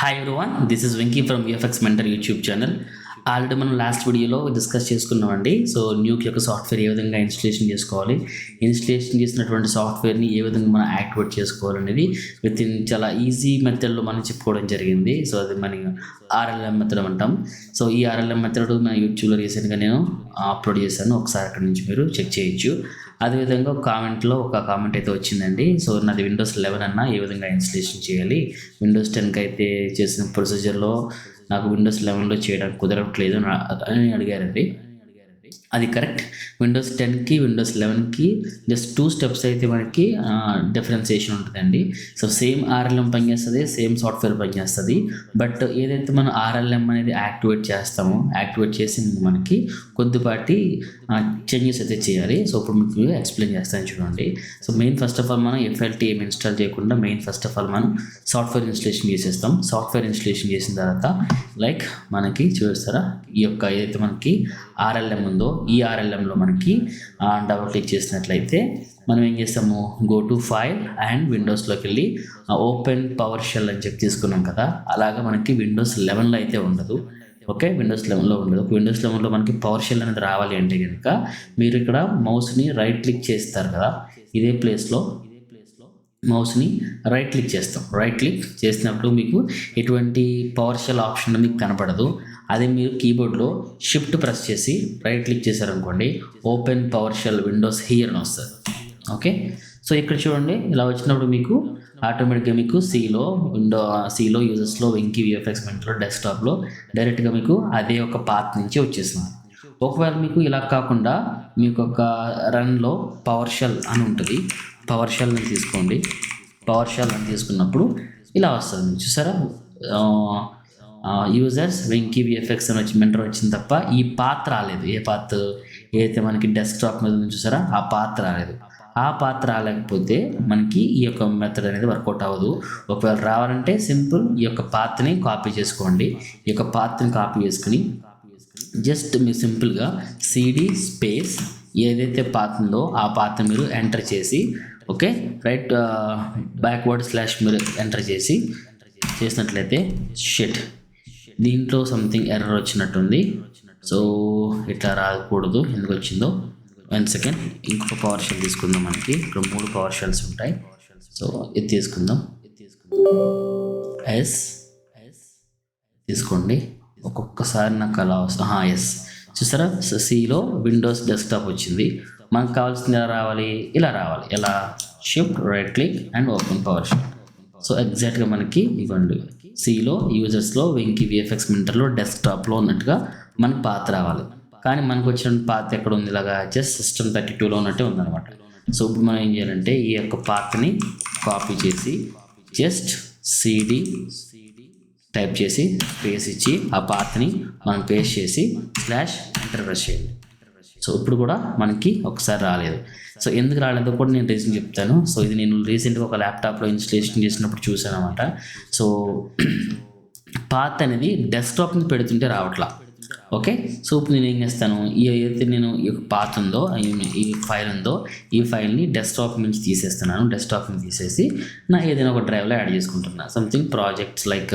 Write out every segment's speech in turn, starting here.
Hi everyone, this is Venky from VFX mentor YouTube channel. Already మనం last వీడియోలో discuss చేసుకున్నామండి. So Nuke యొక్క software ఏ విధంగా ఇన్స్టలేషన్ చేసుకోవాలి, ఇన్స్టలేషన్ చేసినటువంటి సాఫ్ట్వేర్ని ఏ విధంగా మనం యాక్టివేట్ చేసుకోవాలనేది విత్ ఇన్ చాలా ఈజీ మెథడ్లో మనం చెప్పుకోవడం జరిగింది. సో అది మన ఆర్ఎల్ఎం మెథడ్ అంటాం. సో ఈ ఆర్ఎల్ఎం మెథడ్ మన యూట్యూబ్లో రీసెంట్గా నేను అప్లోడ్ చేశాను, ఒకసారి అక్కడి నుంచి మీరు చెక్ చేయొచ్చు. అదేవిధంగా ఒక కామెంట్ అయితే వచ్చిందండి. సో నాది విండోస్ 11 అన్న ఏ విధంగా ఇన్స్టలేషన్ చేయాలి, విండోస్ 10కి అయితే చేసిన ప్రొసీజర్లో నాకు విండోస్ 11లో చేయడానికి కుదరట్లేదు అని అడిగారండి. అది కరెక్ట్. విండోస్ 10కి విండోస్ 11కి జస్ట్ 2 స్టెప్స్ అయితే మనకి డిఫరెన్సియేషన్ ఉంటుందండి. సో సేమ్ ఆర్ఎల్ఎం పనిచేస్తుంది, సేమ్ సాఫ్ట్వేర్ పనిచేస్తుంది. బట్ ఏదైతే మనం ఆర్ఎల్ఎం అనేది యాక్టివేట్ చేస్తామో, యాక్టివేట్ చేసి మనకి కొద్దిపాటి చేంజెస్ అయితే చేయాలి. సో ఇప్పుడు మీకు ఎక్స్ప్లెయిన్ చేస్తాను చూడండి. సో ఫస్ట్ ఆఫ్ ఆల్ మనం ఎఫ్ఎల్టీ ఏం ఇన్స్టాల్ చేయకుండా ఫస్ట్ ఆఫ్ ఆల్ మనం సాఫ్ట్వేర్ ఇన్స్టలేషన్ చేసేస్తాం. సాఫ్ట్వేర్ ఇన్స్టలేషన్ చేసిన తర్వాత లైక్ మనకి చూస్తారా, ఈ యొక్క ఏదైతే మనకి ఆర్ఎల్ఎం ఉందో ఈ ఆర్ఎల్ఎంలో మనకి డబుల్ క్లిక్ చేసినట్లయితే మనం ఏం చేస్తాము, గో టు ఫైల్ అండ్ విండోస్లోకి వెళ్ళి ఓపెన్ పవర్ షెల్ అని చెప్పి తీసుకున్నాం కదా. అలాగా మనకి విండోస్ 11లో అయితే ఉండదు. ఓకే, విండోస్ 11లో ఉండదు. విండోస్ 11లో మనకి పవర్ షెల్ అనేది రావాలి అంటే కనుక మీరు ఇక్కడ మౌస్ని రైట్ క్లిక్ చేస్తారు కదా, ఇదే ప్లేస్లో మౌస్ని రైట్ క్లిక్ చేస్తాం. రైట్ క్లిక్ చేసినప్పుడు మీకు ఎటువంటి పవర్ షెల్ ఆప్షన్ మీకు కనపడదు. అదే మీరు కీబోర్డ్లో షిఫ్ట్ ప్రెస్ చేసి రైట్ క్లిక్ చేశారనుకోండి, open PowerShell windows here అని వస్తుంది. ఓకే, సో ఇక్కడ చూడండి, ఇలా వచ్చినప్పుడు మీకు ఆటోమేటిక్గా మీకు సిలో యూజర్స్లో వెంకీ విఎఫ్ఎక్స్ మెంటర్లో డెస్క్టాప్లో డైరెక్ట్గా మీకు అదే ఒక పాత్ నుంచి వచ్చేసింది. ఒకవేళ మీకు ఇలా కాకుండా మీకు ఒక రన్లో పవర్ షెల్ అని ఉంటుంది, పవర్ షెల్ని తీసుకోండి. పవర్ షెల్ అని తీసుకున్నప్పుడు ఇలా వస్తుంది చూసారా, యూజర్స్ వెంకీ విఎఫ్ఎక్స్ అని వచ్చి మెంటర్ వచ్చింది తప్ప ఈ పాత్ రాలేదు. ఏ పాత్ ఏదైతే మనకి డెస్క్టాప్ మీద ఉంది చూసారా, ఆ పాత్ రాలేదు. ఆ పాత్ రాలేకపోతే మనకి ఈ యొక్క మెథడ్ అనేది వర్కౌట్ అవ్వదు. ఒకవేళ రావాలంటే సింపుల్ ఈ యొక్క పాత్ని కాపీ చేసుకోండి. ఈ యొక్క పాత్ని కాపీ చేసుకుని జస్ట్ మీరు సింపుల్గా సిడి స్పేస్ ఏదైతే పాత్ ఉందో ఆ పాత్ మీరు ఎంటర్ చేసి, ఓకే, రైట్ బ్యాక్వర్డ్ స్లాష్ మీరు ఎంటర్ చేసినట్లయితే షిట్ దీంట్లో సంథింగ్ ఎర్రర్ వచ్చినట్టుంది. సో ఇట్లా రాకూడదు, ఎందుకు వచ్చిందో 1 సెకండ్. ఇంకొక పవర్ షెల్ తీసుకుందాం. మనకి ఇక్కడ 3 పవర్ షెల్స్ ఉంటాయి. సో ఇది తీసుకుందాం, ఎస్ తీసుకోండి. ఒక్కొక్కసారి నాకు అలా వస్తుంది. ఎస్ చూసారా, సిలో విండోస్ డెస్క్టాప్ వచ్చింది. మనకు కావాల్సింది ఎలా రావాలి, ఇలా రావాలి. ఎలా, shift right click and open PowerShell. So ఎగ్జాక్ట్గా మనకి ఇవ్వండి, సిలో యూజర్స్లో వెంకీ విఎఫ్ఎక్స్ మెంటర్లో డెస్క్టాప్లో ఉన్నట్టుగా మనకు పాత రావాలి. కానీ మనకు వచ్చిన పాత ఎక్కడ ఉంది, ఇలాగా జస్ట్ సిస్టమ్ 32లో ఉన్నట్టే ఉందన్నమాట. సో ఇప్పుడు మనం ఏం చేయాలంటే ఈ యొక్క పాత్ని కాపీ చేసి జస్ట్ సిడి టైప్ చేసి స్పేస్ ఇచ్చి ఆ పాత్ని మనం పేస్ట్ చేసి స్లాష్ ఎంటర్ ప్రెస్ చేయండి. సో ఇప్పుడు కూడా మనకి ఒకసారి రాలేదు. సో ఎందుకు రాలేదో కూడా నేను రీజన్ చెప్తాను. సో ఇది నేను రీసెంట్గా ఒక ల్యాప్టాప్లో ఇన్స్టలేషన్ చేసినప్పుడు చూసాను అనమాట. సో పాత్ అనేది డెస్క్టాప్ని పెడుతుంటే రావట్లా. ఓకే, సో ఇప్పుడు నేను ఏం చేస్తాను, ఏదైతే నేను ఈ పాత్ ఉందో ఈ ఫైల్ ఉందో ఈ ఫైల్ని డెస్క్టాప్ నుంచి తీసేస్తున్నాను. డెస్క్టాప్ని తీసేసి నా ఏదైనా ఒక డ్రైవ్లో యాడ్ చేసుకుంటున్నాను. సంథింగ్ ప్రాజెక్ట్స్ లైక్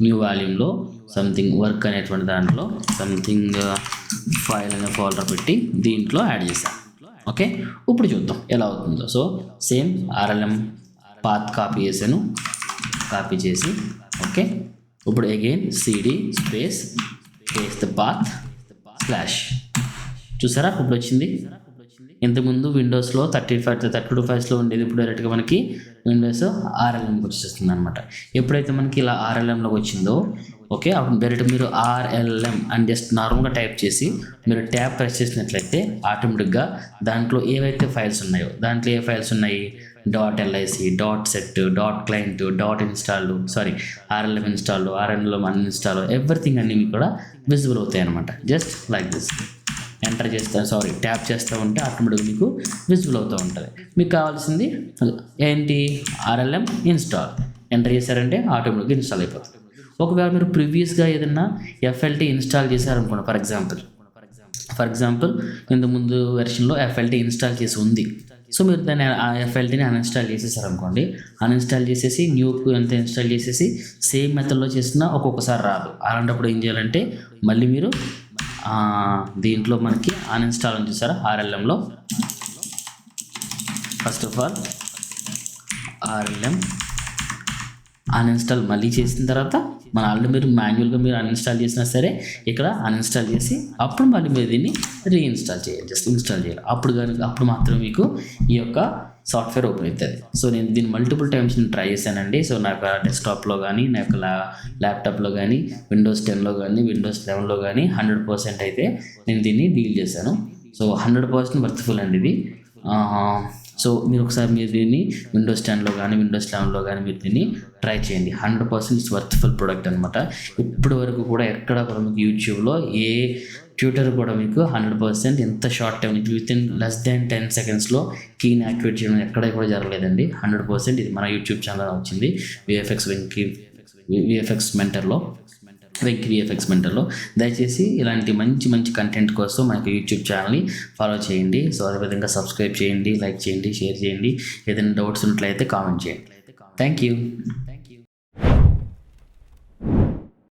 న్యూ వాల్యూమ్లో సంథింగ్ వర్క్ అనేటువంటి దాంట్లో సంథింగ్ ఫైల్ అనే ఫోల్డర్ పెట్టి దీంట్లో యాడ్ చేశాను. ఓకే, ఇప్పుడు చూద్దాం ఎలా అవుతుందో. So same RLM path copy చేశాను, కాపీ చేసి ఓకే, ఇప్పుడు again CD space the path slash చూసారా, ఇప్పుడు వచ్చింది. ఇంతకుముందు విండోస్లో 32 ఫైల్స్లో ఉండేది, ఇప్పుడు డైరెక్ట్గా మనకి విండోస్ ఆర్ఎల్ఎంకి వచ్చేస్తుంది అనమాట. ఎప్పుడైతే మనకి ఇలా ఆర్ఎల్ఎంలోకి వచ్చిందో ఓకే, అప్పుడు డైరెక్ట్ మీరు ఆర్ఎల్ఎం అని జస్ట్ నార్మల్గా టైప్ చేసి మీరు ట్యాబ్ ప్రెస్ చేసినట్లయితే ఆటోమేటిక్గా దాంట్లో ఏవైతే ఫైల్స్ ఉన్నాయో, దాంట్లో ఏ ఫైల్స్ ఉన్నాయి, .lic, .set, .client, .install, RLM install, RLM uninstall, everything అన్నీ మీకు కూడా విజిబుల్ అవుతాయి అనమాట. జస్ట్ లైక్ దిస్ ఎంటర్ చేస్తాను, ట్యాప్ చేస్తూ ఉంటే ఆటోమేటిక్గా మీకు విజిబుల్ అవుతూ ఉంటుంది. మీకు కావాల్సింది ఏంటి, ఆర్ఎల్ఎం ఇన్స్టాల్ ఎంటర్ చేశారంటే ఆటోమేటిక్గా ఇన్స్టాల్ అయిపోతుంది. ఒకవేళ మీరు ప్రీవియస్గా ఏదైనా ఎఫ్ఎల్టీ ఇన్స్టాల్ చేశారనుకోండి, ఫర్ ఎగ్జాంపుల్ ఇంతకుముందు వెర్షన్లో ఎఫ్ఎల్టీ ఇన్స్టాల్ చేసి ఉంది, సో మీరు దాన్ని ఆ ఎఫ్ఎల్టీని అన్ఇన్స్టాల్ చేసేసారు అనుకోండి, అన్ఇన్స్టాల్ చేసేసి న్యూకు ఎంత ఇన్స్టాల్ చేసేసి సేమ్ మెథడ్లో చేసినా ఒక్కొక్కసారి రాదు. అలాంటప్పుడు ఏం చేయాలంటే మళ్ళీ మీరు దీంట్లో మనకి అన్ఇన్స్టాల్ అని చూసారా ఆర్ఎల్ఎంలో, first of all RLM uninstall మళ్ళీ చేసిన తర్వాత మన ఆల్రెడీ మీరు మాన్యువల్గా మీరు అన్ఇన్స్టాల్ చేసినా సరే ఇక్కడ అన్ఇన్స్టాల్ చేసి అప్పుడు మళ్ళీ మీరు దీన్ని రీఇన్స్టాల్ చేయాలి, జస్ట్ ఇన్స్టాల్ చేయాలి. అప్పుడు మాత్రం మీకు ఈ యొక్క సాఫ్ట్వేర్ ఓపెన్ అవుతుంది. సో నేను దీన్ని మల్టిపుల్ టైమ్స్ నేను ట్రై చేశానండి. సో నా యొక్క డెస్క్టాప్లో కానీ నా యొక్క ల్యాప్టాప్లో కానీ Windows 10లో కానీ Windows 11లో కానీ 100% అయితే నేను దీన్ని డీల్ చేశాను. సో 100% వర్త్ఫుల్ అండి ఇది. సో మీరు ఒకసారి మీరు దీన్ని Windows 10లో కానీ Windows 11లో కానీ మీరు దీన్ని ట్రై చేయండి. 100% ఇట్స్ వర్త్ఫుల్ ప్రోడక్ట్ అనమాట. ఇప్పటి వరకు కూడా ఎక్కడ కూడా మీకు యూట్యూబ్లో ఏ ట్యూటర్ కూడా మీకు 100% ఎంత short time with in less than 10 సెకండ్స్లో కీని యాక్టివేట్ చేయడం ఎక్కడ కూడా జరగలేదండి. 100% ఇది మన యూట్యూబ్ ఛానల్ వచ్చింది విఎఫ్ఎక్స్ మెంటర్లో. దయచేసి ఇలాంటి మంచి కంటెంట్ కోసం మనకి యూట్యూబ్ ఛానల్ని ఫాలో చేయండి. సో అదేవిధంగా సబ్స్క్రైబ్ చేయండి, లైక్ చేయండి, షేర్ చేయండి. ఏదైనా డౌట్స్ ఉన్నట్లయితే కామెంట్ చేయండి. Thank you.